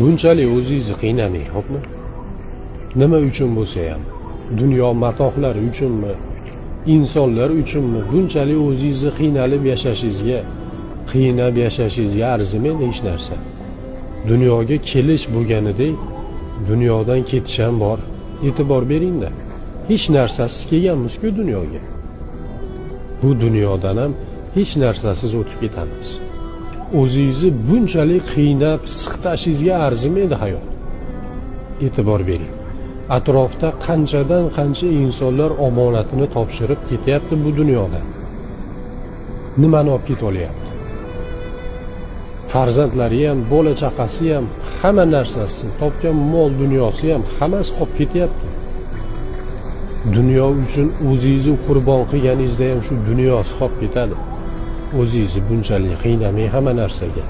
Bunchalik o'zingizni qiynamang, xo'pmi? Nima uchun bo'lsa ham, dunyo matohlari uchunmi, insonlar uchunmi bunchalik o'zingizni qiynab yashashingizga arzimaydi hech narsa. Dunyoga kelish bo'lganidek, dunyodan ketish ham bor. E'tibor beringda. Hech narsasiz kelganmiz-ku dunyoga. Bu dunyodan ham hech narsasiz o'tib ketamiz. O'zingizni bunchalik qiynab, siqtashingizga arzimaydi hayot. E'tibor bering. Atrofda qanchadan qancha insonlar omonatini topshirib ketyapti bu dunyodan. Nimani olib ketib olyapti? Farzandlari ham, bola chaqasi ham, hamma narsasi, topgan mol dunyosi ham hammasi qolib ketyapti. Dunyo uchun o'zingizni qurbon qilganingizda ham shu dunyosi qolib ketadi. O'zingizni bunchalik qiynamang hamma narsaga.